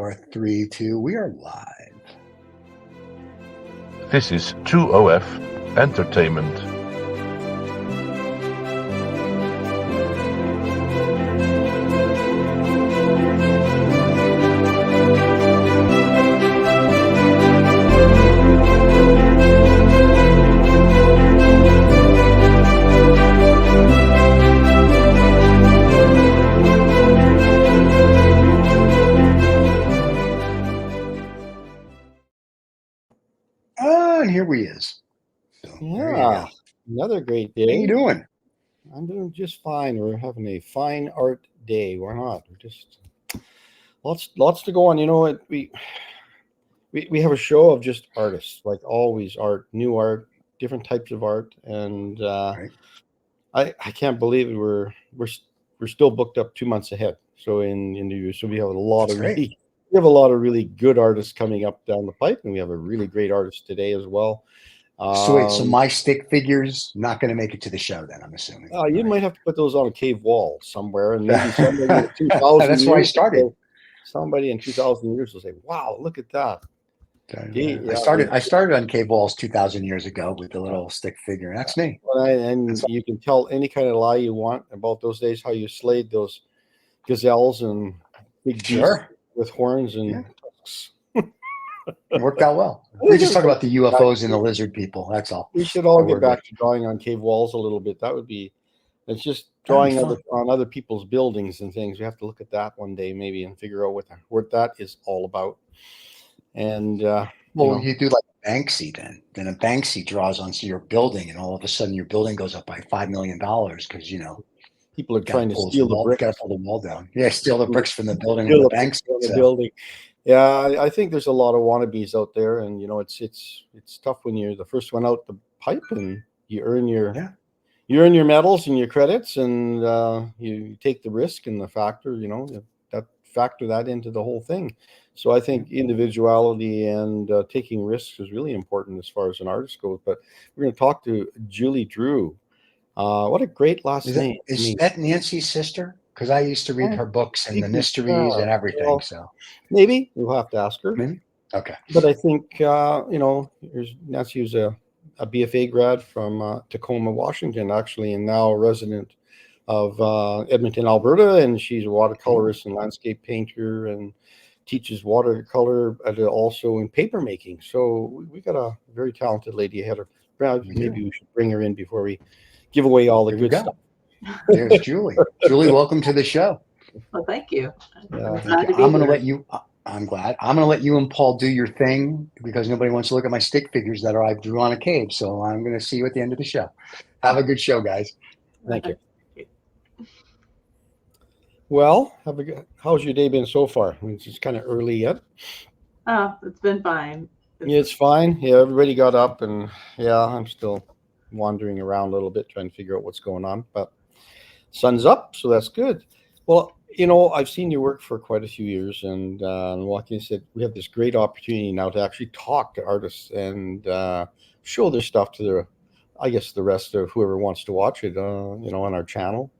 4, 3, 2. We are live. This is 2OF Entertainment. And here we is. So, yeah, another great day. How you doing? I'm doing just fine. We're having a fine art day. Why not? We're just lots to go on. You know what? We have a show of just artists, like always, new art, different types of art, and Right. I can't believe it. We're still booked up 2 months ahead. So so we have a lot That's of great. we have a lot of really good artists coming up down the pipe, and we have a really great artist today as well. So wait, so my stick figure's not going to make it to the show then, I'm assuming. You might have to put those on a cave wall somewhere, and maybe somebody in 2,000 That's where I years started. Somebody in 2,000 years will say, "Wow, look at that." I started on cave walls 2,000 years ago with the little stick figure. That's me. And you can tell any kind of lie you want about those days, how you slayed those gazelles and big beasts with horns and tusks. It worked out well. We just talk about the UFOs and the lizard people. That's all. We should all get back to drawing on cave walls a little bit. It's just drawing on other people's buildings and things. We have to look at that one day maybe and figure out what that is all about. And you do like Banksy then a Banksy draws onto your building, and all of a sudden your building goes up by $5 million because people are trying to steal the bricks. Got to pull the wall down. Yeah, steal the bricks from the building. The banks the building. Yeah, I think there's a lot of wannabes out there, and it's tough when you're the first one out the pipe, and you earn your medals and your credits, and you take the risk and the factor. Factor that into the whole thing. So I think individuality and taking risks is really important as far as an artist goes. But we're going to talk to Julie Drew. What a great last name. Is that Nancy's sister? Because I used to read her books and the mysteries and everything. Well, so maybe we'll have to ask her. Maybe. Okay. But I think, here's Nancy, who's a BFA grad from Tacoma, Washington, actually, and now a resident of Edmonton, Alberta. And she's a watercolorist and landscape painter and teaches watercolor also in paper making. So we got a very talented lady ahead of her. Maybe we should bring her in before we give away all the good stuff. There's Julie. Julie, welcome to the show. Well, thank you. I'm going to let you. I'm glad. I'm going to let you and Paul do your thing because nobody wants to look at my stick figures that I drew on a cave. So I'm going to see you at the end of the show. Have a good show, guys. Thank you. Well, how's your day been so far? It's just kind of early yet. Oh, it's been fine. It's fine. Yeah, everybody got up, and I'm still wandering around a little bit trying to figure out what's going on. But sun's up, so that's good. Well, I've seen your work for quite a few years, and like you said, we have this great opportunity now to actually talk to artists and show their stuff to the rest of whoever wants to watch it, on our channel.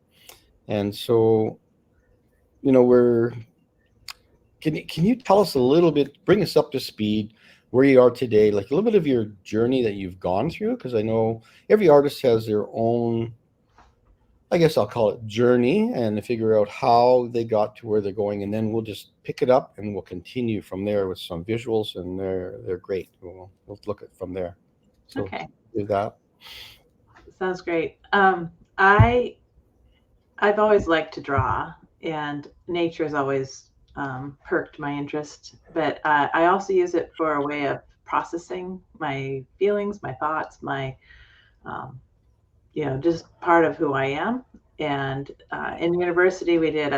And so, can you tell us a little bit, bring us up to speed where you are today, like a little bit of your journey that you've gone through? Because I know every artist has their own, I guess I'll call it journey, and to figure out how they got to where they're going, and then we'll just pick it up and we'll continue from there with some visuals, and they're great. We'll look at from there. So okay. Do that. Sounds great. I've always liked to draw, and nature has always perked my interest, but I also use it for a way of processing my feelings, my thoughts, my just part of who I am. And in university we did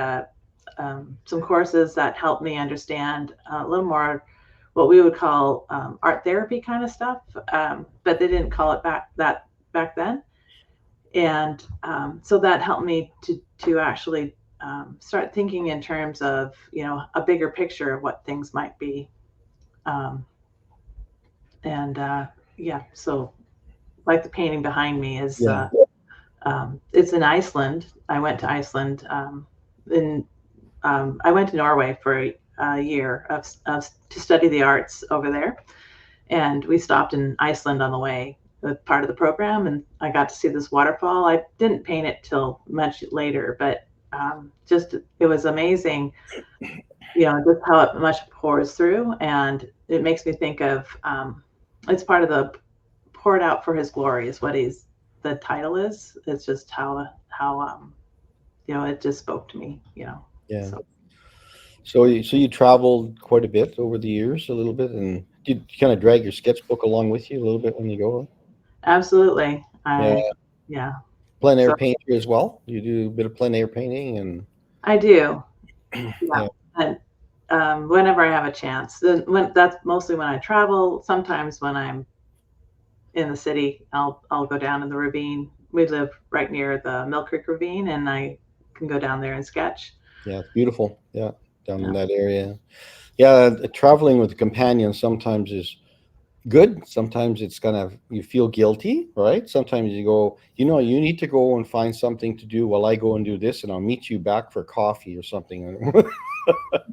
some courses that helped me understand a little more what we would call art therapy kind of stuff, but they didn't call it back then. And so that helped me to actually start thinking in terms of, a bigger picture of what things might be. So like the painting behind me is, it's in Iceland. I went to Iceland. I went to Norway for year to study the arts over there. And we stopped in Iceland on the way with part of the program, and I got to see this waterfall. I didn't paint it till much later, but just it was amazing, just how much pours through. And it makes me think of it's part of the poured out for his glory is what the title is. It's just how it just spoke to me. Yeah. So you traveled quite a bit over the years, a little bit, and did you kind of drag your sketchbook along with you a little bit when you go? Absolutely. Yeah. Plein air So painter as well. You do a bit of plein air painting, and I do. yeah. And whenever I have a chance, that's mostly when I travel. Sometimes when I'm in the city, I'll go down in the ravine. We live right near the Mill Creek Ravine, and I can go down there and sketch. Yeah, it's beautiful. Yeah, down in that area. Yeah, traveling with a companion sometimes is good. Sometimes it's kind of, you feel guilty, right? Sometimes you go, you need to go and find something to do while I go and do this, and I'll meet you back for coffee or something. Do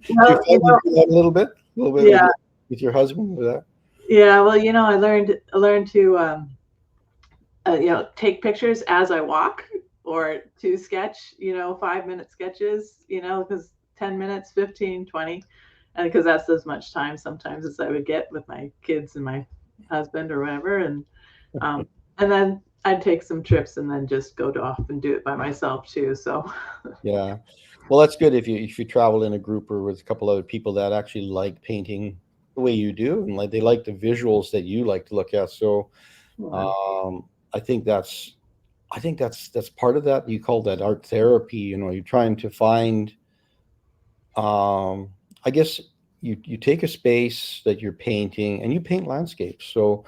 you find that a little bit Yeah. with your husband with that? Yeah, well, I learned to take pictures as I walk, or to sketch, 5-minute sketches, because 10 minutes, 15, 20, and because that's as much time sometimes as I would get with my kids and my husband or whatever. And then I'd take some trips and then just go off and do it by myself too. So yeah, well, that's good if you travel in a group or with a couple other people that actually like painting the way you do, and they like the visuals that you like to look at. So I think that's part of that. You call that art therapy. You're trying to find, I guess you take a space that you're painting, and you paint landscapes. So,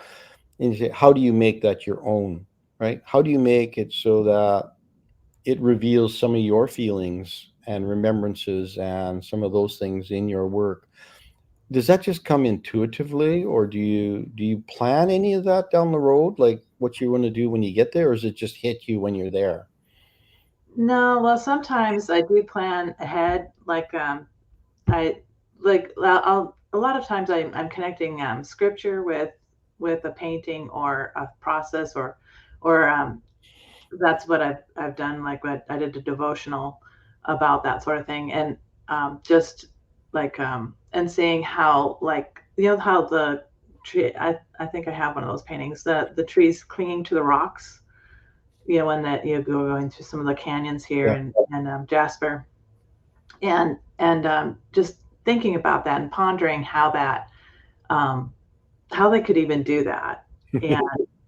and you say, how do you make that your own, right? How do you make it so that it reveals some of your feelings and remembrances and some of those things in your work? Does that just come intuitively, or do you plan any of that down the road, like what you want to do when you get there, or does it just hit you when you're there? No, well, sometimes I do plan ahead. Like a lot of times I'm connecting scripture with a painting or a process, or that's what I've done. Like what I did a devotional about that sort of thing, and just and seeing how, how the tree. I think I have one of those paintings. The trees clinging to the rocks. When that going through some of the canyons here and Jasper, and just thinking about that and pondering how they could even do that,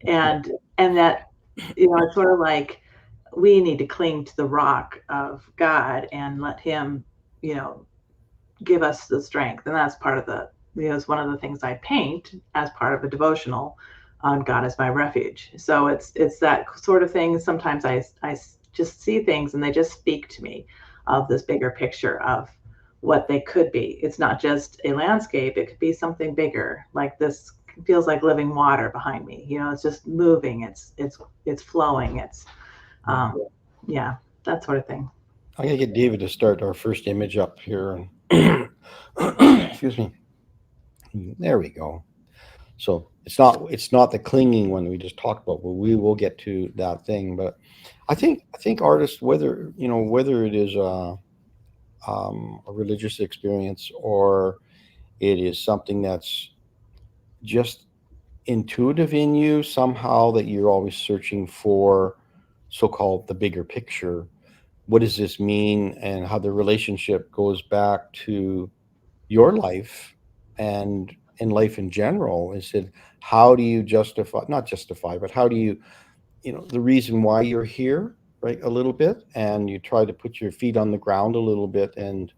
and that it's sort of like we need to cling to the rock of God and let Him give us the strength. And that's part of it's one of the things I paint as part of a devotional on God as my refuge. So it's that sort of thing. Sometimes I just see things and they just speak to me of this bigger picture of what they could be. It's not just a landscape. It could be something bigger, like this feels like living water behind me. It's just moving. It's flowing. It's that sort of thing. I'm gonna get David to start our first image up here. Excuse me. There we go. So it's not the clinging one we just talked about, but we will get to that thing. But I think artists, whether it is a religious experience or it is something that's just intuitive in you somehow, that you're always searching for so-called the bigger picture. What does this mean, and how the relationship goes back to your life and in life in general? Is it, how do you not justify, but how do you, the reason why you're here, right? A little bit, and you try to put your feet on the ground a little bit, and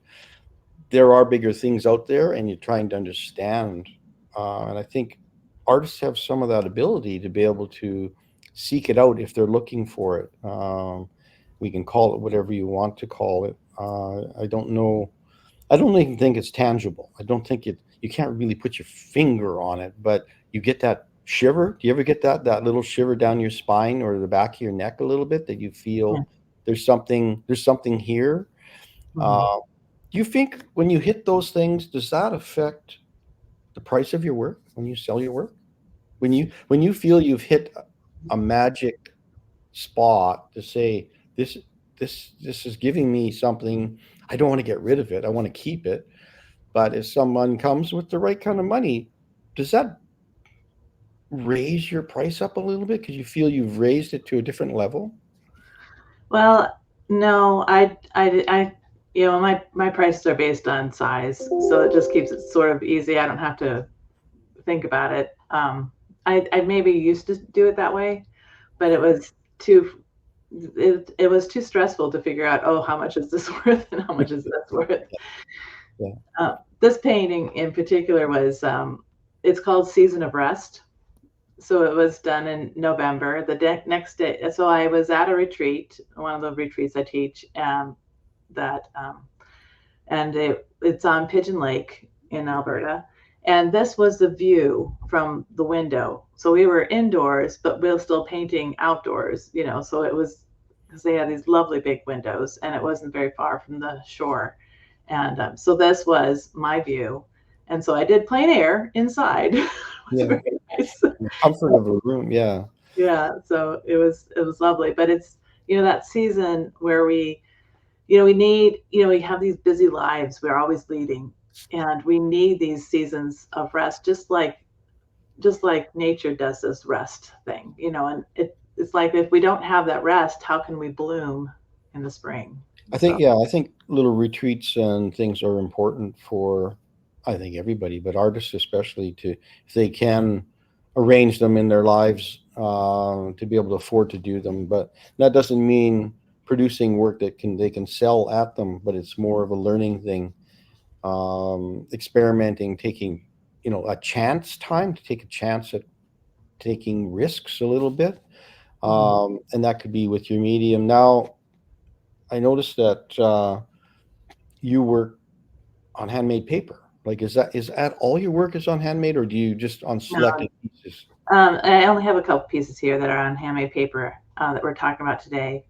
there are bigger things out there, and you're trying to understand. And I think artists have some of that ability to be able to seek it out if they're looking for it. We can call it whatever you want to call it. I don't know. I don't even think it's tangible. I don't think you can't really put your finger on it, but you get that shiver. Do you ever get that little shiver down your spine or the back of your neck a little bit, that you feel there's something here? Do you think when you hit those things, does that affect the price of your work when you sell your work? When you feel you've hit a magic spot to say this this is giving me something, I don't want to get rid of it. I want to keep it. But if someone comes with the right kind of money, does that raise your price up a little bit because you feel you've raised it to a different level? Well, no, my prices are based on size, so it just keeps it sort of easy. I don't have to think about it. I maybe used to do it that way, but it was too stressful to figure out, oh, how much is this worth and how much is this worth. Yeah. This painting in particular was it's called Season of Rest. So it was done in November. Next day, so I was at a retreat, one of the retreats I teach, that and it's on Pigeon Lake in Alberta. And this was the view from the window. So we were indoors, but we were still painting outdoors, so it was because they had these lovely big windows and it wasn't very far from the shore. And so this was my view. And so I did plein air inside. It was Yeah. very nice. The comfort of a room. Yeah. Yeah, so it was lovely. But it's, that season where we have these busy lives. We're always leading, and we need these seasons of rest, just like nature does this rest thing, and it's like if we don't have that rest, how can we bloom in the spring? I think little retreats and things are important for, I think, everybody, but artists especially, to if they can arrange them in their lives, to be able to afford to do them. But that doesn't mean producing work that they can sell at them, but it's more of a learning thing, experimenting, taking a chance time to take a chance at taking risks a little bit, and that could be with your medium. Now, I noticed that you work on handmade paper. Like, is that all your work is on handmade, or do you just on selected pieces? I only have a couple pieces here that are on handmade paper that we're talking about today.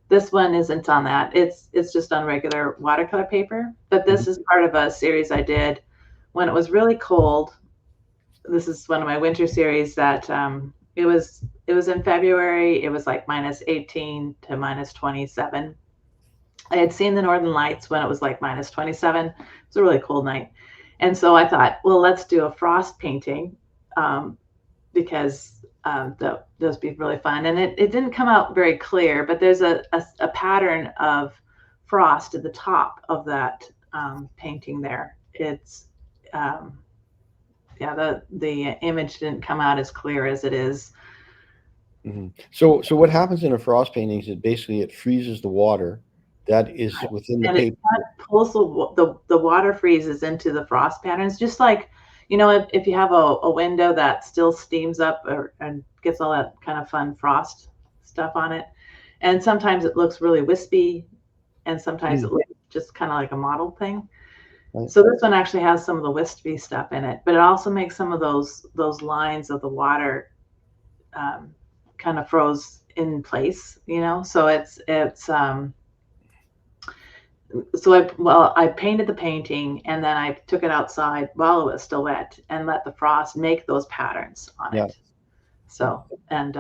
This one isn't on that. It's just on regular watercolor paper. But this is part of a series I did when it was really cold. This is one of my winter series that it was in February. It was like -18 to -27. I had seen the Northern Lights when it was like -27. It was a really cold night. And so I thought, well, let's do a frost painting, because those be really fun. And it didn't come out very clear, but there's a pattern of frost at the top of that painting there. It's the image didn't come out as clear as it is. So what happens in a frost painting is it freezes the water that is within the And paper. it pulls the water freezes into the frost patterns, just like, if you have a window that still steams up and gets all that kind of fun frost stuff on it. And sometimes it looks really wispy, and sometimes it looks just kind of like a mottled thing. Right. So this one actually has some of the wispy stuff in it, but it also makes some of those lines of the water kind of froze in place, so I painted the painting, and then I took it outside while it was still wet and let the frost make those patterns on it. So, and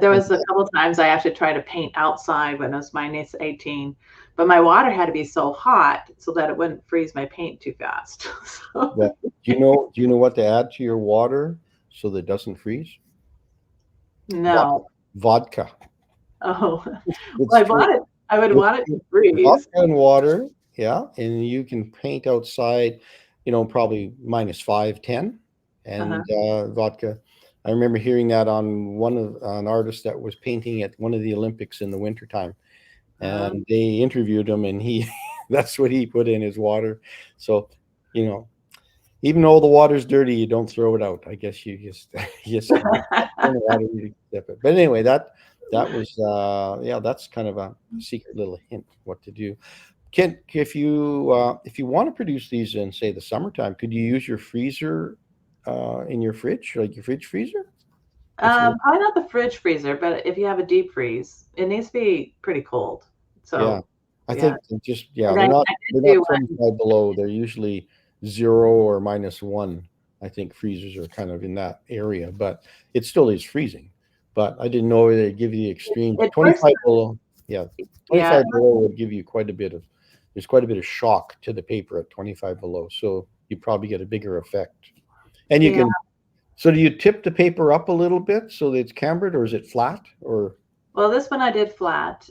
there was a couple of times I actually tried to paint outside when it was -18, but my water had to be so hot so that it wouldn't freeze my paint too fast. So. Yeah. Do you know what to add to your water so that it doesn't freeze? No. Vodka. Oh, well, I would want it to freeze. Vodka and water, yeah, and you can paint outside, probably -5, 10, and vodka. I remember hearing that on an artist that was painting at one of the Olympics in the wintertime, and they interviewed him, and that's what he put in his water. So, even though the water's dirty, you don't throw it out. I guess you just But anyway, that was that's kind of a secret little hint what to do. Kent, if you want to produce these in, say, the summertime, could you use your freezer in your fridge, like your fridge freezer? Probably not the fridge freezer, but if you have a deep freeze, it needs to be pretty cold. So yeah, I think they're And not I did do 25 below. They're usually 0 or -1. I think freezers are kind of in that area, but it still is freezing. But I didn't know they'd give you the extreme it works. 25 below. Yeah, Yeah, 25 below would give you there's quite a bit of shock to the paper at 25 below. So you probably get a bigger effect. And you yeah. can, so do you tip the paper up a little bit so that it's cambered, or is it flat? Or Well, this one I did flat.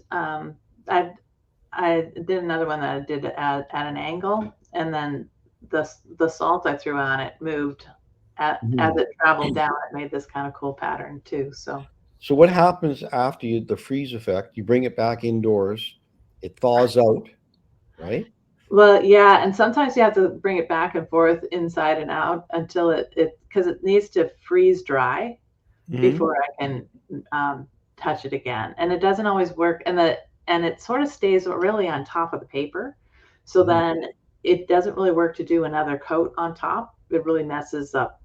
I did another one that I did at an angle, and then the salt I threw on it moved as it traveled down. It made this kind of cool pattern too. So what happens after the freeze effect? You bring it back indoors, it thaws out, right? well, yeah, and sometimes you have to bring it back and forth inside and out until because it needs to freeze dry before I can touch it again. And it doesn't always work. And it sort of stays really on top of the paper. So then it doesn't really work to do another coat on top. It really messes up.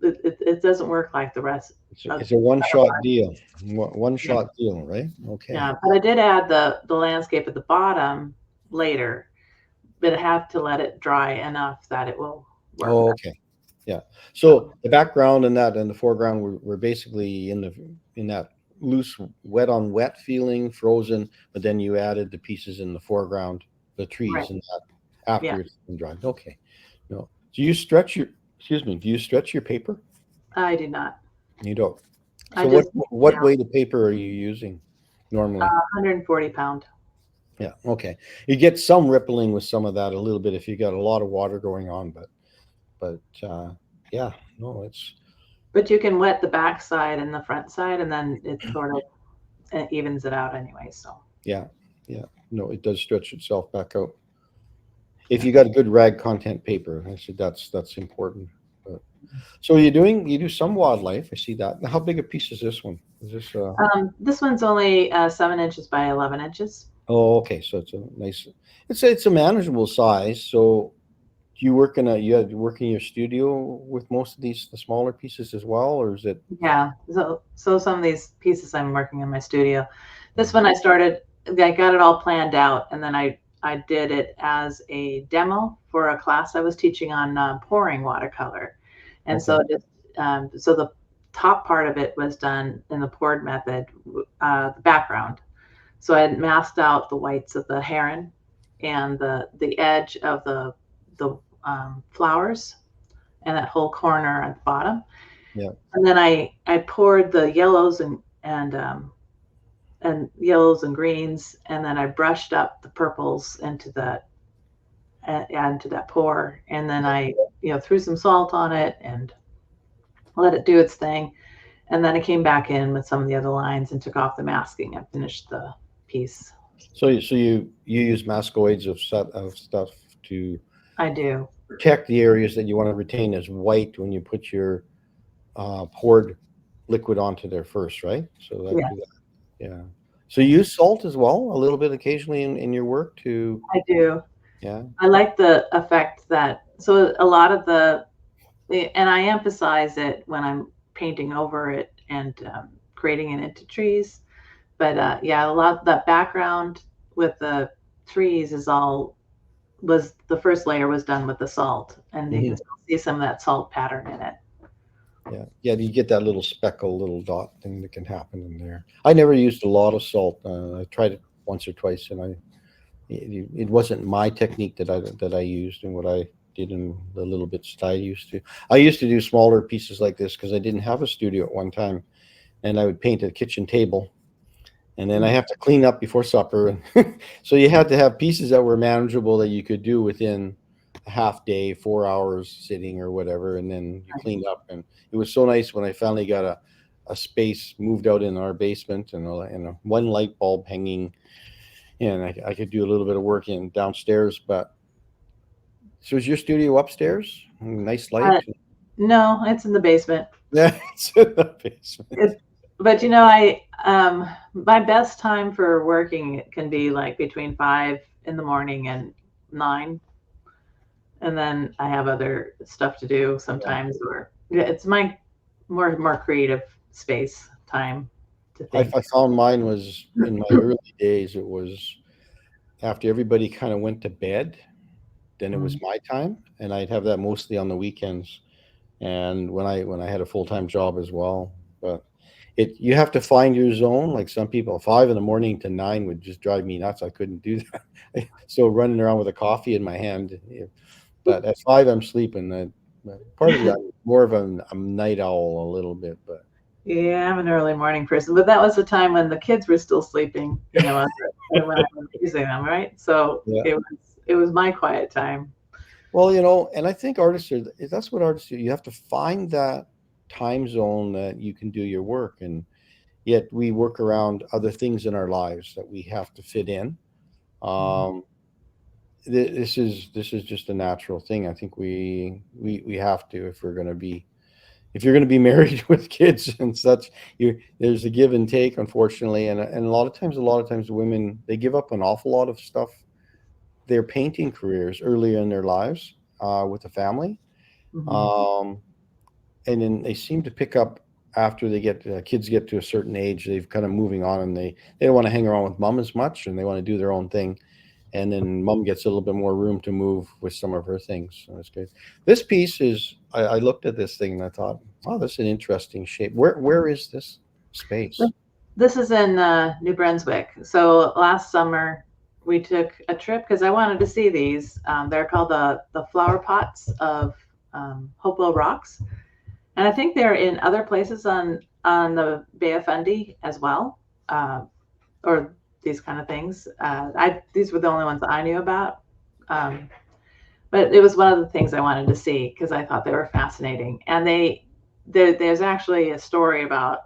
It doesn't work like the rest. It's a one-shot deal. One-shot deal, right? Okay. Yeah, but I did add the landscape at the bottom later, but I have to let it dry enough that it will work. Oh, okay. Yeah. So the background and the foreground were basically in that loose wet on wet feeling, frozen, but then you added the pieces in the foreground, the trees and that after it's been dried. Okay. No. Do you stretch your paper? I do not. You don't. So what weight of paper are you using normally? 140 pound. Yeah. Okay. You get some rippling with some of that a little bit if you got a lot of water going on, but yeah, no, it's. But you can wet the back side and the front side, and then it sort of evens it out anyway. So Yeah. No, it does stretch itself back out. If you got a good rag content paper, I said that's important. But, so you do some wildlife. I see that. Now, how big a piece is this one? Is this? This one's only 7 inches by 11 inches. Oh, okay. So it's a nice. It's a manageable size. So do you work in your studio with most of the smaller pieces as well, or is it? Yeah. So some of these pieces I'm working in my studio. This one I got it all planned out, and then I did it as a demo for a class I was teaching on pouring watercolor. And so so the top part of it was done in the poured method, the background. So I had masked out the whites of the heron and the edge of the flowers and that whole corner at the bottom. Yeah. And then I poured the yellows and yellows and greens, and then I brushed up the purples into that pour, and then I threw some salt on it and let it do its thing, and then I came back in with some of the other lines and took off the masking and finished the piece. So you use mascoids of stuff to I do protect the areas that you want to retain as white when you put your poured liquid onto there first, right? So yeah. So you use salt as well, a little bit occasionally in your work too. I do. Yeah. I like the effect so a lot of and I emphasize it when I'm painting over it and creating it into trees. But a lot of that background with the trees the first layer was done with the salt, and you can still see some of that salt pattern in it. Yeah, you get that little speckle, little dot thing that can happen in there. I never used a lot of salt. I tried it once or twice, and it wasn't my technique that I used and what I did in the little bits that I used to. I used to do smaller pieces like this because I didn't have a studio at one time, and I would paint a kitchen table, and then I have to clean up before supper, and so you had to have pieces that were manageable that you could do within a half day, 4 hours sitting or whatever, and then you cleaned up. And it was so nice when I finally got a space moved out in our basement and one light bulb hanging, and I could do a little bit of work in downstairs. But so is your studio upstairs? Nice light? No, it's in the basement. Yeah, it's in the basement. But my best time for working can be like between 5 in the morning and 9. And then I have other stuff to do sometimes, or it's my more creative space time to think. I found mine was in my early days. It was after everybody kind of went to bed, then it was Mm. my time, and I'd have that mostly on the weekends, and when I had a full-time job as well. But you have to find your zone. Like some people, 5 in the morning to 9 would just drive me nuts. I couldn't do that. So running around with a coffee in my hand, yeah. But at 5 I'm sleeping. That part of it, I'm more of a night owl a little bit, but Yeah, I'm an early morning person, but that was the time when the kids were still sleeping, when I was using them, right? So yeah. it was my quiet time. Well, and I think that's what artists do. You have to find that time zone that you can do your work, and yet we work around other things in our lives that we have to fit in. Mhm. Um, this is just a natural thing. I think we have to, if you're going to be married with kids and such. There's a give and take, unfortunately, and a lot of times women, they give up an awful lot of stuff, their painting careers earlier in their lives, with a family, Mhm. um, and then they seem to pick up after kids get to a certain age. They've kind of moving on, and they don't want to hang around with mom as much, and they want to do their own thing. And then mom gets a little bit more room to move with some of her things. So that's good. This piece is, I looked at this thing and I thought, oh, that's an interesting shape. Where is this space? This is in New Brunswick. So last summer we took a trip because I wanted to see these. They're called the flower pots of Hopewell Rocks, and I think they're in other places on the Bay of Fundy as well, or these kind of things. These were the only ones that I knew about, um, but it was one of the things I wanted to see because I thought they were fascinating. And there's actually a story about,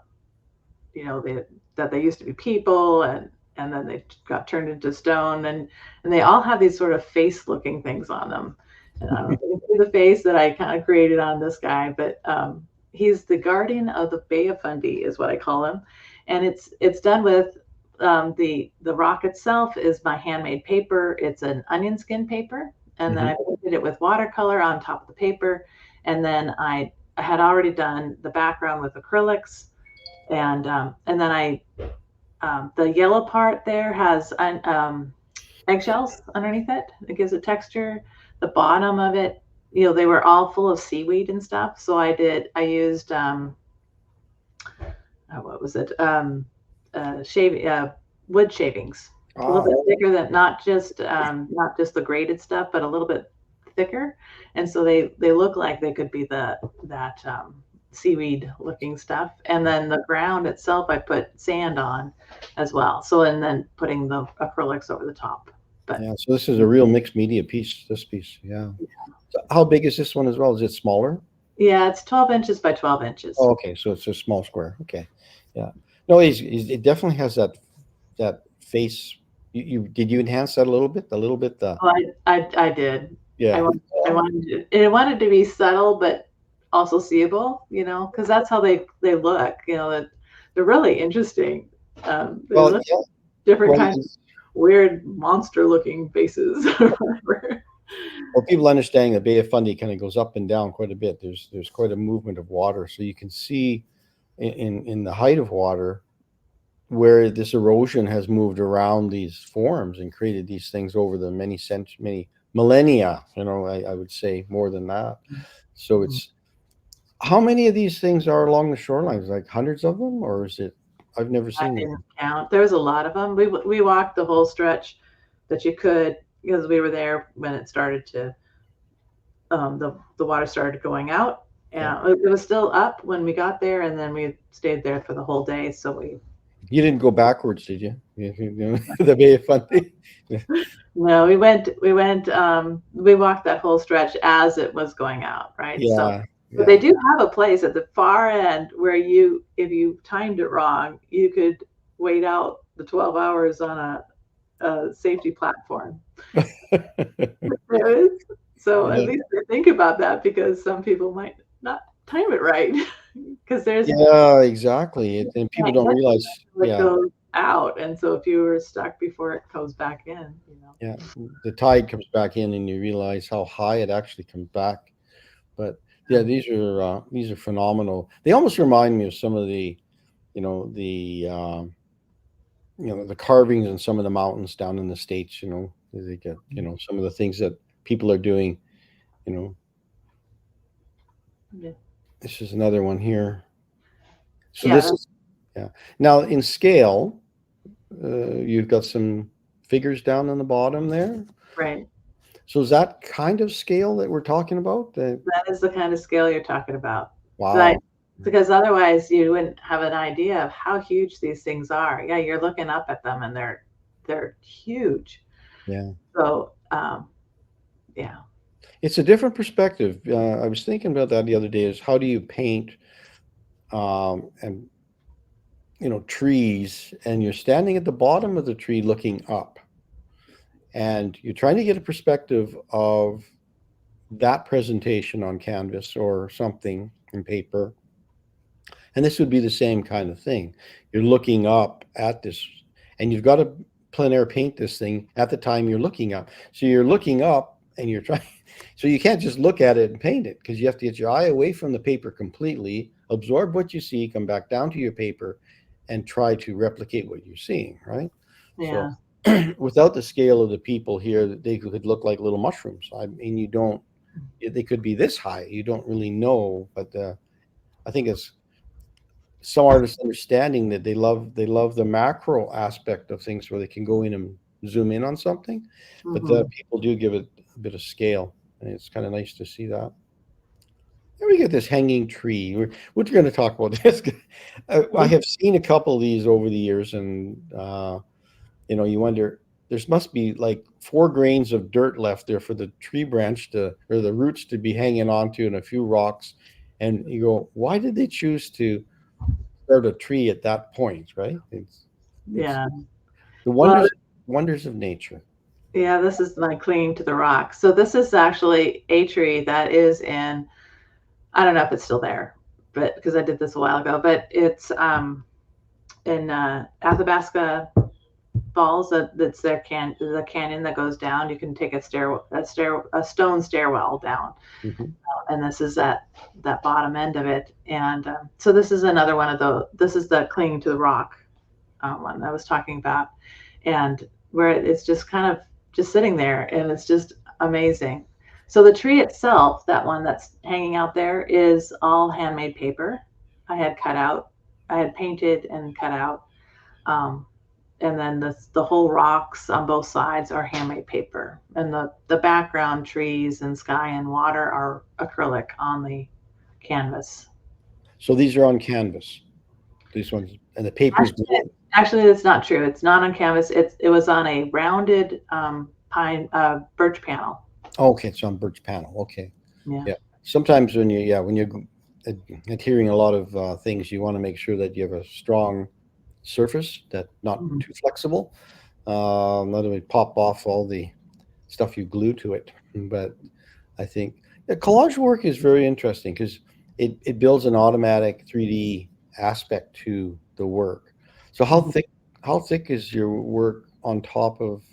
that they used to be people, and then they got turned into stone, and they all have these sort of face looking things on them. And I don't know if you can see the face that I kind of created on this guy, but he's the guardian of the Bay of Fundy is what I call him. And it's done with, the rock itself is my handmade paper. It's an onion skin paper, and then Hmm. I painted it with watercolor on top of the paper, and then I had already done the background with acrylics, and then the yellow part there has eggshells underneath it. It gives it texture. The bottom of it, they were all full of seaweed and stuff. So I used, what was it? Wood shavings, a little Ah, bit thicker, than not just the grated stuff, but a little bit thicker. And so they look like they could be that seaweed looking stuff. And then the ground itself, I put sand on as well. So, and then putting the acrylics over the top. But yeah. So this is a real mixed media piece. This piece, yeah. So how big is this one as well? Is it smaller? yeah, it's 12 inches by 12 inches. Oh, okay. So it's a small square. Okay, yeah. No, it definitely has that face. Did you enhance that a little bit? A little bit. Oh, I did. I Yeah. wanted, I wanted to be subtle, but also seeable, because that's how they look, that they're really interesting. They Well, look yeah. different Well, kinds of weird monster looking faces or whatever. people understanding the Bay of Fundy kind of goes up and down quite a bit. There's quite a movement of water, so you can see in the height of water where this erosion has moved around these forms and created these things over the many millennia. I would say more than that. So it's how many of these things are along the shorelines? Like hundreds of them, or is it? I've never I seen them. didn't count. There was a lot of them. We walked the whole stretch that you could, because we were there when it started to, the water started going out. Yeah. And it was still up when we got there, and then we stayed there for the whole day. So You didn't go backwards, did you? The Bay of Fundy. no, we walked that whole stretch as it was going out, right? So, Yeah, but they yeah. do have a place at the far end where if you timed it wrong, you could wait out the 12 hours on a safety platform. There is. So at Yeah, least think about that, because some people might not time it right, because there's yeah, exactly. And people don't realize. it Yeah, goes out, and so if you were stuck before it goes back in. yeah. The tide comes back in, and you realize how high it actually comes back. But yeah, these are phenomenal. They almost remind me of some of the, you know, the the carvings in some of the mountains down in the States, they get, some of the things that people are doing, Yeah. This is another one here. So Yeah, this is, Now in scale, you've got some figures down on the bottom there. right. So is that kind of scale that we're talking about? That is the kind of scale you're talking about. Wow. Because otherwise you wouldn't have an idea of how huge these things are. Yeah, you're looking up at them and they're huge. Yeah. So yeah. It's a different perspective. I was thinking about that the other day, is how do you paint and trees, and you're standing at the bottom of the tree looking up, and you're trying to get a perspective of that presentation on canvas or something in paper. And this would be the same kind of thing. You're looking up at this, and you've got to plein air paint this thing at the time you're looking up. So you're looking up and you're trying, so you can't just look at it and paint it, because you have to get your eye away from the paper completely, absorb what you see, come back down to your paper, and try to replicate what you're seeing, right? Yeah. So without the scale of the people here, they could look like little mushrooms. I mean, they could be this high. You don't really know, but I think it's some artists understanding that they love the macro aspect of things, where they can go in and zoom in on something, but the people do give it a bit of scale, and it's kind of nice to see that. Then we get this hanging tree. We're going to talk about this. I have seen a couple of these over the years, and you wonder, there must be like 4 grains of dirt left there for the tree branch or the roots to be hanging onto, and a few rocks, and you go, why did they choose to start a tree at that point, right? It's Yeah. the wonders of nature. Yeah, this is like clinging to the rock. So this is actually a tree that is in, I don't know if it's still there, but because I did this a while ago, but it's in Athabasca Falls. That's the canyon that goes down. You can take a stone stairwell down, and this is that bottom end of it. And so this is another one of those. This is the clinging to the rock one I was talking about, and where it's just kind of just sitting there, and it's just amazing. So the tree itself, that one that's hanging out there, is all handmade paper. I had painted and cut out. And then the whole rocks on both sides are handmade paper. And the background, trees and sky and water, are acrylic on the canvas. So these are on canvas, these ones, and the paper's Actually, that's not true. It's not on canvas. It was on a rounded birch panel. Oh, okay, it's on birch panel. Okay. Yeah. Sometimes when you're adhering a lot of things, you want to make sure that you have a strong surface that's not too flexible. Not only pop off all the stuff you glue to it, but I think collage work is very interesting, because it builds an automatic 3D aspect to the work. So how thick is your work on top of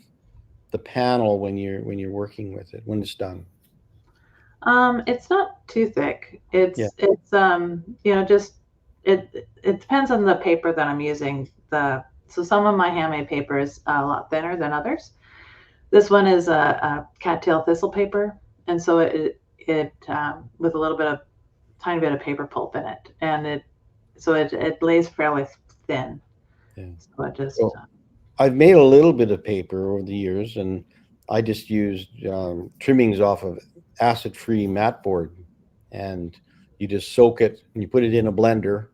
the panel when you're working with it, when it's done? It's not too thick. It's just it depends on the paper that I'm using. So some of my handmade paper is a lot thinner than others. This one is a cattail thistle paper, and so it with a little bit of tiny bit of paper pulp in it, and it lays fairly thin. Yeah. So it just I've made a little bit of paper over the years, and I just used trimmings off of acid-free mat board, and you just soak it and you put it in a blender,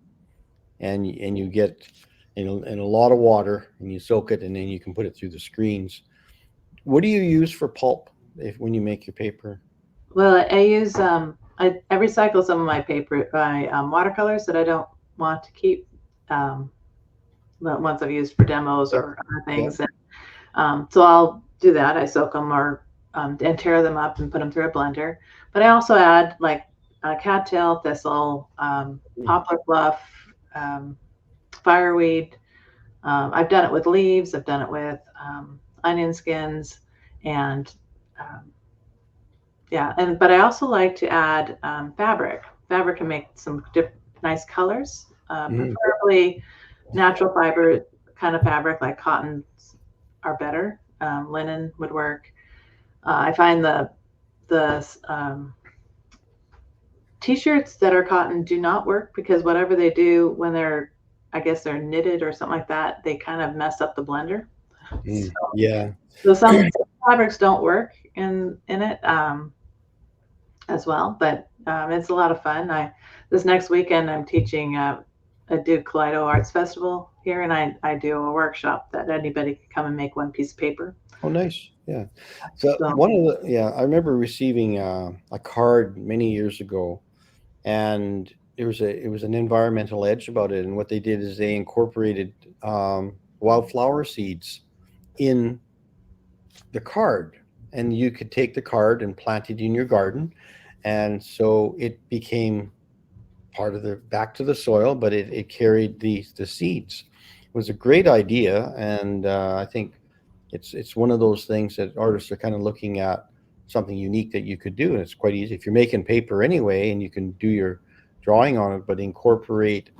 and you get in a lot of water, and you soak it, and then you can put it through the screens. What do you use for pulp when you make your paper? Well, I use I recycle some of my paper, my watercolors that I don't want to keep. Ones I've used for demos or other things. And, so I'll do that. I soak them and tear them up and put them through a blender. But I also add like cattail, thistle, poplar fluff, fireweed. I've done it with leaves. I've done it with onion skins, and but I also like to add fabric. Fabric can make some nice colors, preferably natural fiber kind of fabric, like cottons are better. Linen would work. I find the t-shirts that are cotton do not work because whatever they do when they're, I guess they're knitted or something like that, they kind of mess up the blender. Yeah. So some fabrics don't work in it as well, but it's a lot of fun. This next weekend I'm teaching I do Kaleido Arts Festival here, and I do a workshop that anybody can come and make one piece of paper. Oh, nice. Yeah. So one of the, I remember receiving a card many years ago, and it was an environmental edge about it. And what they did is they incorporated wildflower seeds in the card, and you could take the card and plant it in your garden. And so it became part of the back to the soil, but it carried the seeds. It was a great idea. And I think it's one of those things that artists are kind of looking at, something unique that you could do. And it's quite easy if you're making paper anyway, and you can do your drawing on it, but incorporate,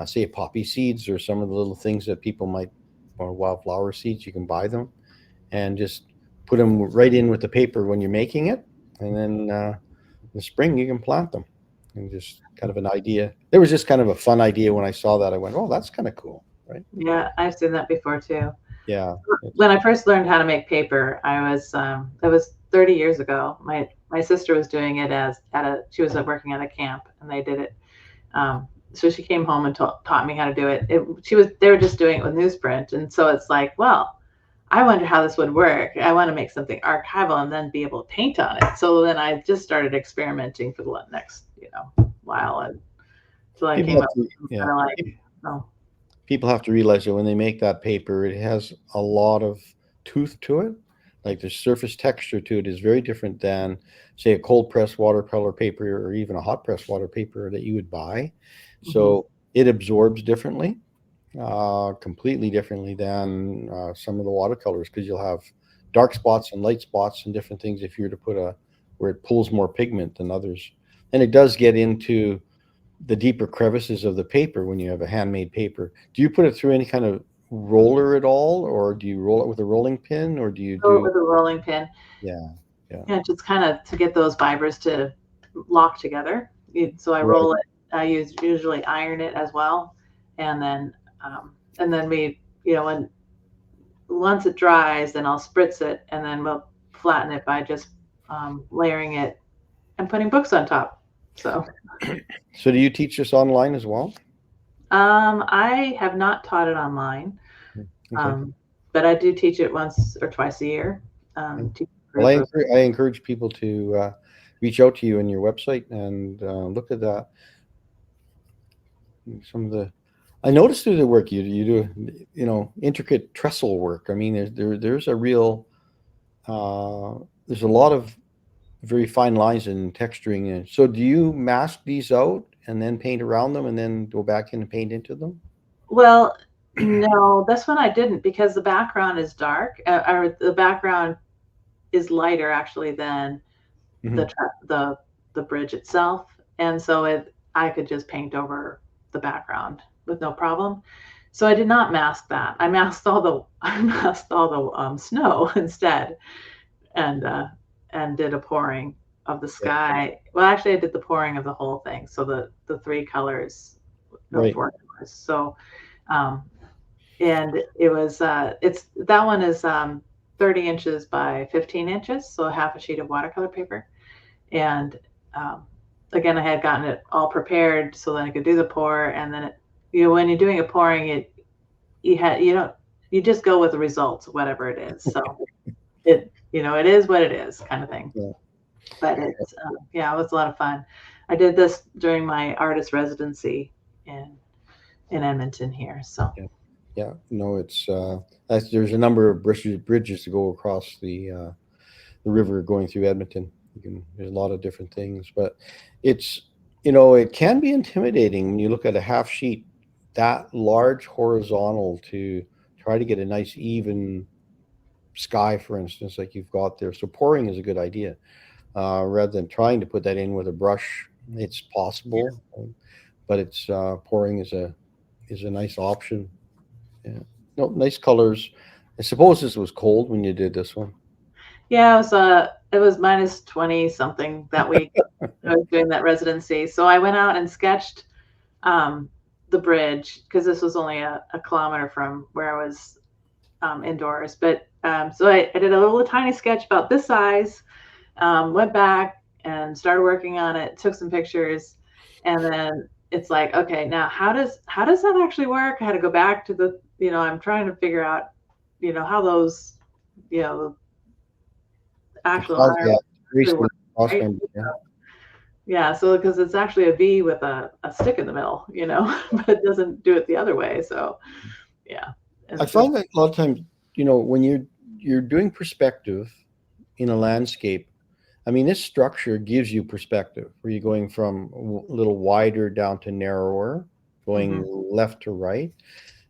say, poppy seeds or some of the little things that people might, or wildflower seeds, you can buy them and just put them right in with the paper when you're making it. And then in the spring you can plant them. And just kind of an idea. There was just kind of a fun idea when I saw that. I went, oh, that's kind of cool, right? Yeah, I've seen that before too. Yeah. When I first learned how to make paper, it was 30 years ago. My sister was doing it she was working at a camp, and they did it. So she came home and taught me how to do it. They were just doing it with newsprint, and so it's like, well, I wonder how this would work. I want to make something archival and then be able to paint on it. So then I just started experimenting for the next, while, until I came up with kind of like, oh. People have to realize that when they make that paper, it has a lot of tooth to it. Like the surface texture to it is very different than, say, a cold press watercolor paper or even a hot press water paper that you would buy. So it absorbs differently, completely differently than some of the watercolors, because you'll have dark spots and light spots and different things if you were to put where it pulls more pigment than others. And it does get into the deeper crevices of the paper when you have a handmade paper. Do you put it through any kind of roller at all, or do you roll it with a rolling pin, or do you do it with a rolling pin? Yeah, just kind of to get those fibers to lock together. So I roll it. I usually iron it as well, and then we, once it dries, then I'll spritz it, and then we'll flatten it by just layering it and putting books on top. So do you teach this online as well? I have not taught it online, but I do teach it once or twice a year. Well, I encourage people to reach out to you on your website and look at that. I noticed through the work you do, intricate trestle work. I mean, there's a real, there's a lot of very fine lines and texturing. And so do you mask these out and then paint around them and then go back in and paint into them? Well, no, this one I didn't, because the background is dark, or the background is lighter actually than the bridge itself. And so I could just paint over the background with no problem. So I did not mask that. I masked all the snow instead, and did a pouring of the sky. Well, actually I did the pouring of the whole thing. So the three colors, the 4 colors. So, and it was, that one is 30 inches by 15 inches. So half a sheet of watercolor paper. And, again, I had gotten it all prepared so that I could do the pour. And then when you're doing a pouring, you just go with the results, whatever it is. So it is what it is, kind of thing. Yeah. But it's, it was a lot of fun. I did this during my artist residency in Edmonton here. So. Yeah. No, it's, there's a number of bridges to go across the river going through Edmonton. There's a lot of different things, but it's, it can be intimidating when you look at a half sheet that large horizontal to try to get a nice even sky, for instance, like you've got there. So pouring is a good idea, rather than trying to put that in with a brush. It's possible, but it's pouring is a nice option. Yeah. No, nice colors. I suppose this was cold when you did this one. Yeah, it was minus 20 something that week. I was doing that residency. So I went out and sketched the bridge because this was only a kilometer from where I was indoors. But so I did a little tiny sketch about this size, went back and started working on it, took some pictures, and then it's like, okay, now how does that actually work? I had to go back to the, I'm trying to figure out, how those, actual Yeah, actually work, right? yeah. Yeah, so because it's actually a V with a stick in the middle, but it doesn't do it the other way. So yeah. I find that a lot of times, when you're doing perspective in a landscape, I mean, this structure gives you perspective where you're going from a little wider down to narrower, going left to right.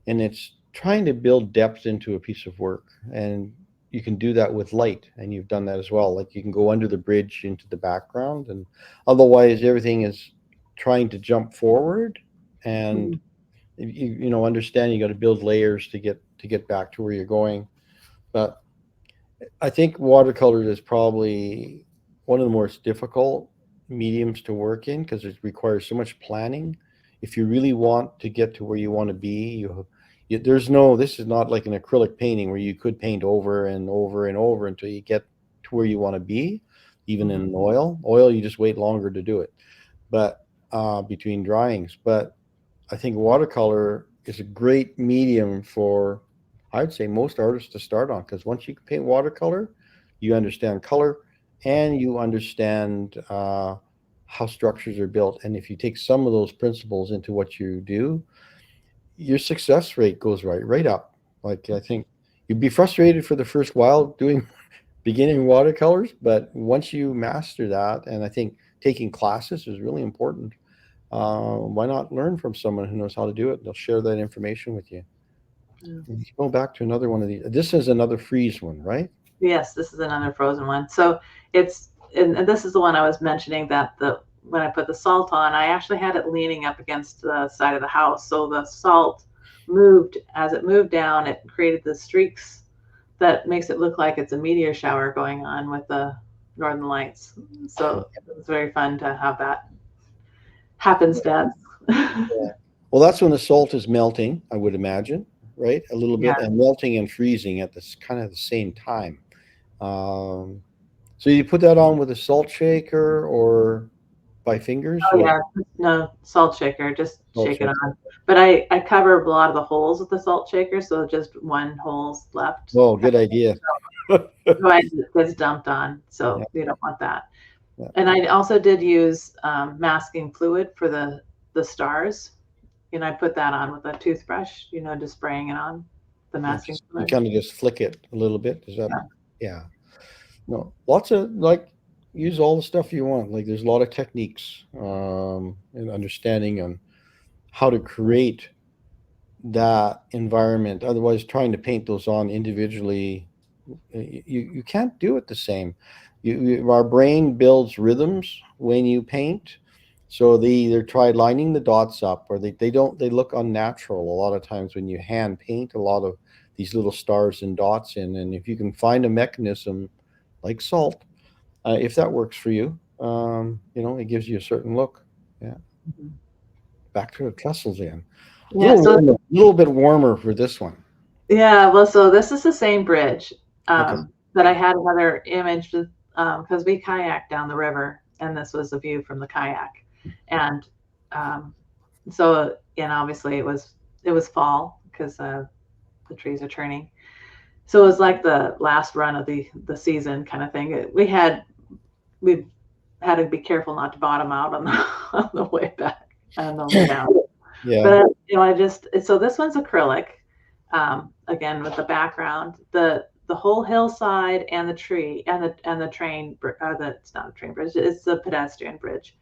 And it's trying to build depth into a piece of work. And you can do that with light. And you've done that as well. Like you can go under the bridge into the background. And otherwise, everything is trying to jump forward. And understand you got to build layers to get back to where you're going. But I think watercolor is probably one of the most difficult mediums to work in because it requires so much planning. If you really want to get to where you want to be, this is not like an acrylic painting where you could paint over and over and over until you get to where you want to be. Even in an oil, you just wait longer to do it. But between dryings, but I think watercolor is a great medium for, I'd say, most artists to start on, because once you paint watercolor, you understand color and you understand how structures are built. And if you take some of those principles into what you do, your success rate goes right up. Like I think you'd be frustrated for the first while doing beginning watercolors, but once you master that, and I think taking classes is really important. Why not learn from someone who knows how to do it? They'll share that information with you. Yeah. Go back to another one of these. This is another freeze one, right? Yes, this is another frozen one. So and this is the one I was mentioning that when I put the salt on, I actually had it leaning up against the side of the house. So the salt moved, as it moved down, it created the streaks that makes it look like it's a meteor shower going on with the northern lights. So it was very fun to have that happenstance. Yeah. Well, that's when the salt is melting, I would imagine, right? A little bit, and melting and freezing at this kind of the same time. So you put that on with a salt shaker or by fingers? Oh yeah, no salt shaker, just shake it on. But I cover a lot of the holes with the salt shaker, so just one hole's left. Oh, good idea. Otherwise it gets dumped on, so you don't want that. And I also did use masking fluid for the stars. I put that on with a toothbrush, just spraying it on the masking fluid. You kind of just flick it a little bit. Is that? Yeah. No, lots of use all the stuff you want. Like there's a lot of techniques and understanding on how to create that environment. Otherwise, trying to paint those on individually, you can't do it the same. Our brain builds rhythms when you paint. So they either try lining the dots up or they look unnatural a lot of times when you hand paint a lot of these little stars and dots in. And if you can find a mechanism like salt, if that works for you, it gives you a certain look. Yeah. Back to the trestles again. Yeah, a little bit warmer for this one. Yeah, well, so this is the same bridge that I had another image because we kayaked down the river, and this was a view from the kayak. And so, obviously it was fall because the trees are turning. So it was like the last run of the season kind of thing. We had to be careful not to bottom out on the way back and the way down. Yeah. But so this one's acrylic. Again with the background, the whole hillside and the tree and the train. It's not a train bridge. It's the pedestrian bridge.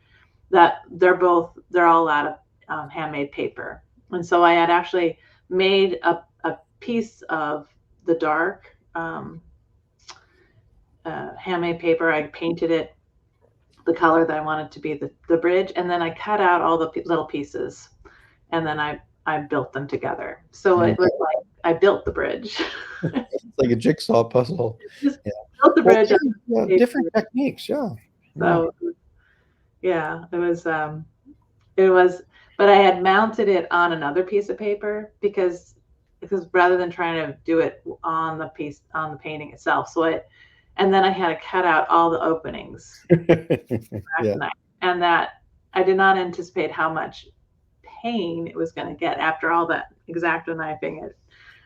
That they're all out of handmade paper. And so I had actually made a piece of the dark handmade paper. I painted it the color that I wanted to be the bridge, and then I cut out all the little pieces, and then I built them together. So it was like I built the bridge. It's like a jigsaw puzzle. Just Yeah. built the Well, bridge. different techniques. Yeah. So yeah, it was, but I had mounted it on another piece of paper because rather than trying to do it on the painting itself. And then I had to cut out all the openings. Yeah. And that I did not anticipate how much pain it was going to get after all that X-Acto knifing.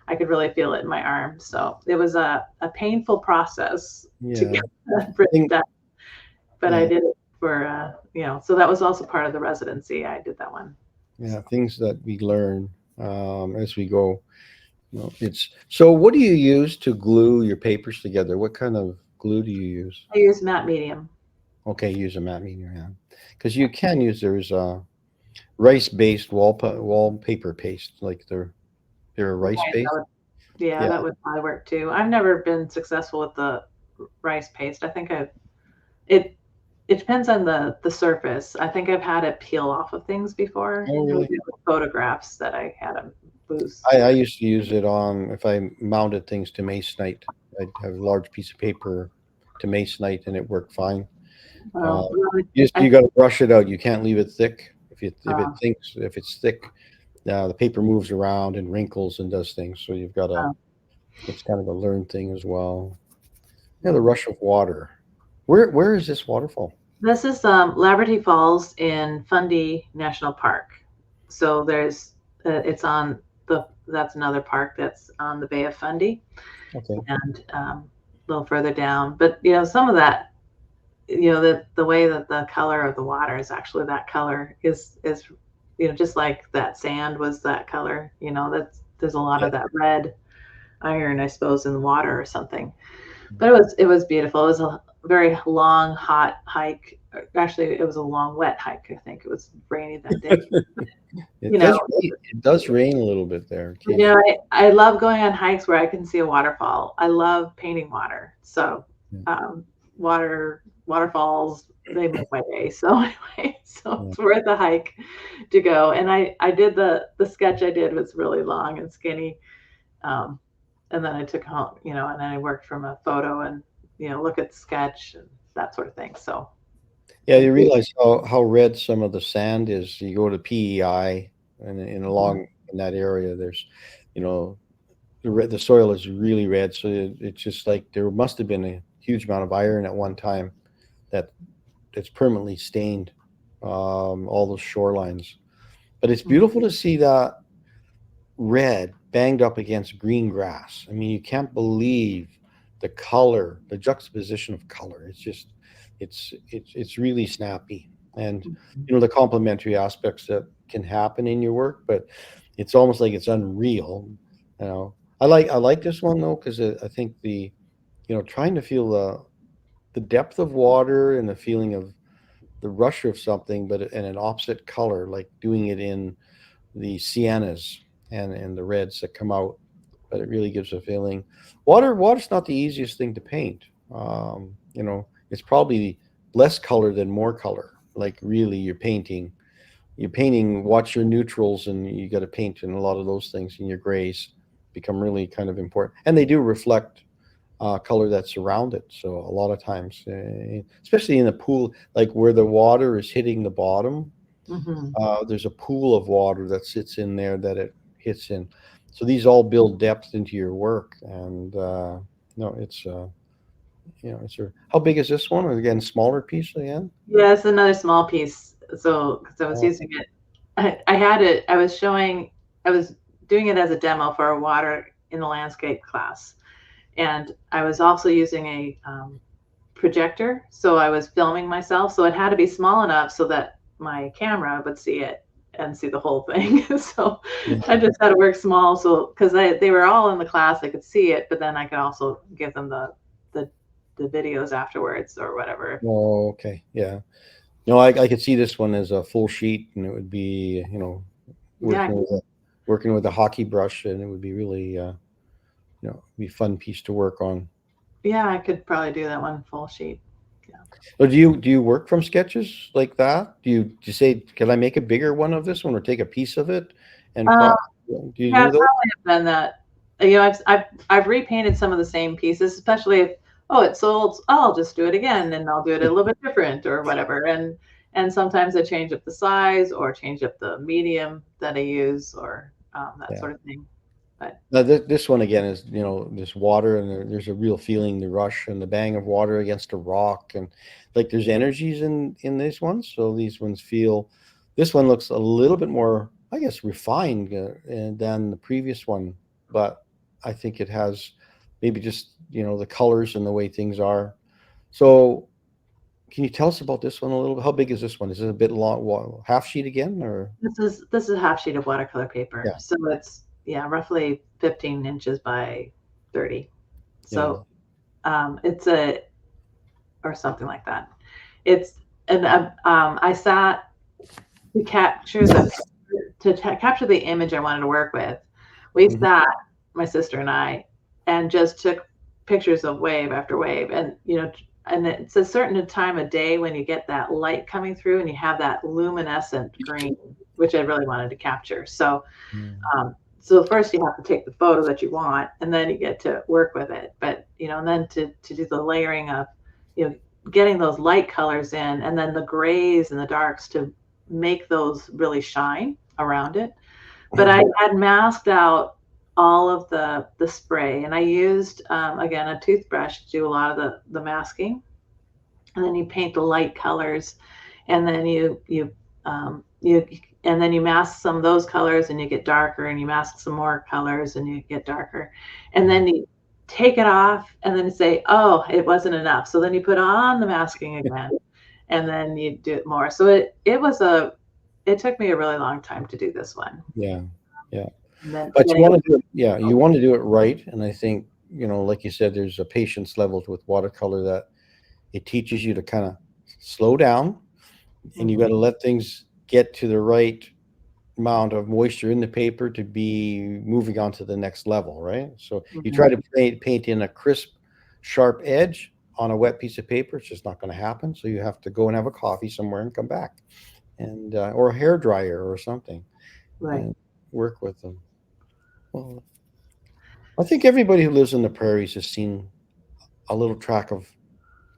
I could really feel it in my arm. So it was a painful process to get that bridge done. But I did it for, so that was also part of the residency. I did that one. Yeah, things that we learn as we go. So what do you use to glue your papers together? What kind of glue do you use? I use matte medium. Okay, use a matte medium, yeah. Because you can use, there's a rice-based wallpaper paste, like they're rice-based. That would probably work too. I've never been successful with the rice paste. I think it depends on the surface. I think I've had it peel off of things before. Oh, really? Photographs that I had them lose. I used to use it on, if I mounted things to masonite, I'd have a large piece of paper to masonite and it worked fine. You got to brush it out. You can't leave it thick. If it's thick, the paper moves around and wrinkles and does things. So you've got to, it's kind of a learned thing as well. Yeah, the rush of water. Where is this waterfall? This is Labradee Falls in Fundy National Park. So it's on that's another park that's on the Bay of Fundy. Okay. And a little further down. But some of that, the way that the color of the water is actually that color is just like that sand was that color. There's a lot of that red iron, I suppose, in the water or something. But it was beautiful. It was a very long, hot hike. Actually, it was a long, wet hike. I think it was rainy that day. It does rain a little bit there. I love going on hikes where I can see a waterfall. I love painting water. So waterfalls, they make my day. So anyway, it's worth the hike to go. And I did the sketch I did was really long and skinny. And then I took home, and then I worked from a photo and, look at the sketch and that sort of thing. So. Yeah, you realize how red some of the sand is. You go to PEI and along in that area, there's, the soil is really red. So it's just like there must have been a huge amount of iron at one time that's permanently stained all those shorelines. But it's beautiful to see that red banged up against green grass. I mean, you can't believe the color, the juxtaposition of color. It's just, it's really snappy, and the complementary aspects that can happen in your work, but it's almost like it's unreal. I like this one though, because I think trying to feel the depth of water and the feeling of the rush of something, but in an opposite color, like doing it in the siennas and the reds that come out, but it really gives a feeling. Water's not the easiest thing to paint. It's probably less color than more color. Like really you're painting, watch your neutrals, and you got to paint in a lot of those things, and your grays become really kind of important. And they do reflect color that's around it. So a lot of times, especially in a pool, like where the water is hitting the bottom, there's a pool of water that sits in there that it hits in. So these all build depth into your work. And how big is this one? Again, smaller piece again? Yeah, it's another small piece. So because I was using it, I had it. I was doing it as a demo for a water in the landscape class, and I was also using a projector. So I was filming myself. So it had to be small enough so that my camera would see it and see the whole thing. So I just had to work small. So because they were all in the class, I could see it, but then I could also give them the videos afterwards or whatever. Oh, okay. Yeah. No, I could see this one as a full sheet, and it would be, working with a hockey brush, and it would be really, be a fun piece to work on. Yeah, I could probably do that one full sheet. Yeah. So do you work from sketches like that? Do you say, can I make a bigger one of this one, or take a piece of it? And do you do probably those? have done that I've repainted some of the same pieces, especially if, oh, it's sold, I'll just do it again and I'll do it a little bit different or whatever. And sometimes I change up the size or change up the medium that I use or that sort of thing. But now this one again is, this water, and there's a real feeling, the rush and the bang of water against a rock, and like there's energies in these ones. So these ones feel, this one looks a little bit more, I guess, refined than the previous one, but I think it has maybe just, the colors and the way things are. So can you tell us about this one a little bit? How big is this one? Is it a bit long, half sheet again, or? this is a half sheet of watercolor paper. Yeah. So it's roughly 15 inches by 30. So it's or something like that. It's, and I sat to capture capture the image I wanted to work with. We sat, my sister and I, and just took pictures of wave after wave, and and it's a certain time of day when you get that light coming through and you have that luminescent green, which I really wanted to capture. So so first you have to take the photo that you want, and then you get to work with it. But and then to do the layering of getting those light colors in, and then the grays and the darks to make those really shine around it. But I had masked out all of the spray, and I used again a toothbrush to do a lot of the masking, and then you paint the light colors, and then you and then you mask some of those colors and you get darker, and you mask some more colors and you get darker, and then you take it off and then say, oh, it wasn't enough, so then you put on the masking again, and then you do it more. So it took me a really long time to do this one. But you want to do it, you want to do it right. And I think, like you said, there's a patience levels with watercolor that it teaches you to kind of slow down, and you got to let things get to the right amount of moisture in the paper to be moving on to the next level, right? So you try to paint in a crisp, sharp edge on a wet piece of paper. It's just not going to happen. So you have to go and have a coffee somewhere and come back, and or a hair dryer or something, and work with them. Well, I think everybody who lives in the prairies has seen a little track of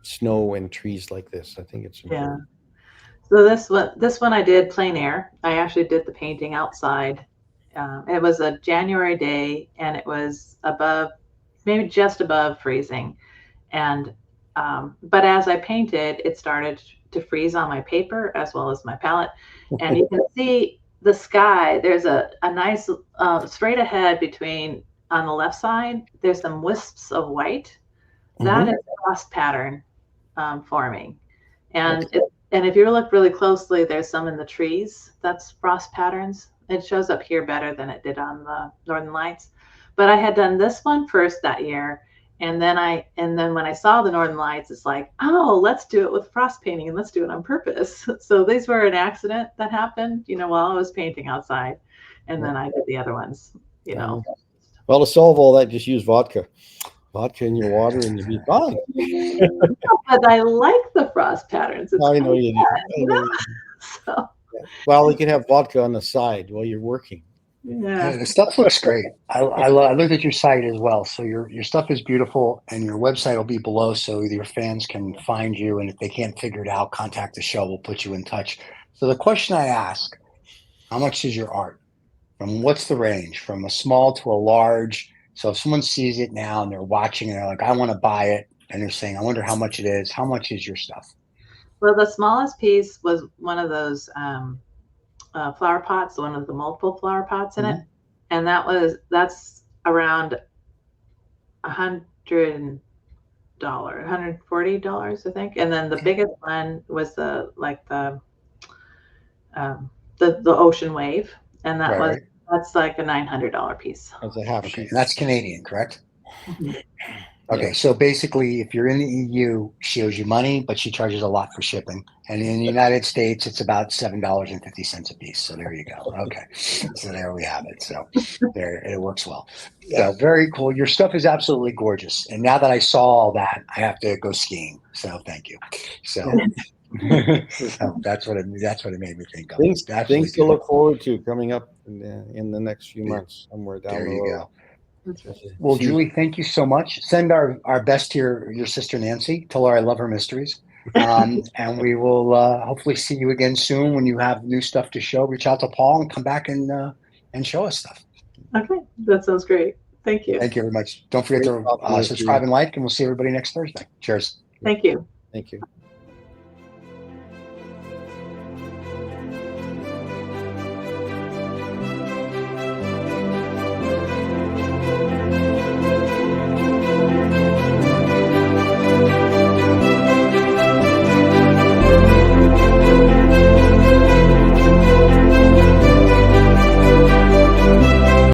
snow and trees like this. I think it's important. So this one I did plein air. I actually did the painting outside. It was a January day, and it was maybe just above freezing. And but as I painted, it started to freeze on my paper as well as my palette, and you can see the sky. There's a nice straight ahead between, on the left side, there's some wisps of white. That is frost pattern forming, and if you look really closely, there's some in the trees. That's frost patterns. It shows up here better than it did on the Northern Lights. But I had done this one first that year, and then when I saw the Northern Lights, it's like, oh, let's do it with frost painting, and let's do it on purpose. So these were an accident that happened, while I was painting outside, and then I did the other ones, Well, to solve all that, just use vodka in your water, and you'll be fine. But I like the frost patterns. I know you do. So. Well, you can have vodka on the side while you're working. Yeah, the stuff looks great. I looked at your site as well. So your stuff is beautiful, and your website will be below, so your fans can find you, and if they can't figure it out, contact the show. We'll put you in touch. So the question I ask, how much is your art? What's the range from a small to a large? So if someone sees it now and they're watching and they're like, I want to buy it, and they're saying, I wonder how much it is. How much is your stuff? Well, the smallest piece was one of those flower pots, one of the multiple flower pots in it, and that's around $140, I think. And then the biggest one was the ocean wave, and that's like a $900 piece. That's a half sheet. And that's Canadian, correct? Okay, so basically, if you're in the EU, she owes you money, but she charges a lot for shipping. And in the United States, it's about $7.50 a piece. So there you go. Okay, so there we have it. So there, it works well. So very cool. Your stuff is absolutely gorgeous. And now that I saw all that, I have to go skiing. So thank you. So, so that's what it made me think of. Things to look forward to coming up in the next few months, somewhere down the road. There you go. That's right. Well, See- Julie, thank you so much. Send our best to your sister Nancy. Tell her I love her mysteries. And we will hopefully see you again soon when you have new stuff to show. Reach out to Paul and come back and show us stuff. Okay, that sounds great. Thank you. Thank you very much. Don't forget Great to talking with subscribe you. and like, and we'll see everybody next Thursday. Cheers. Thank you. Thank you.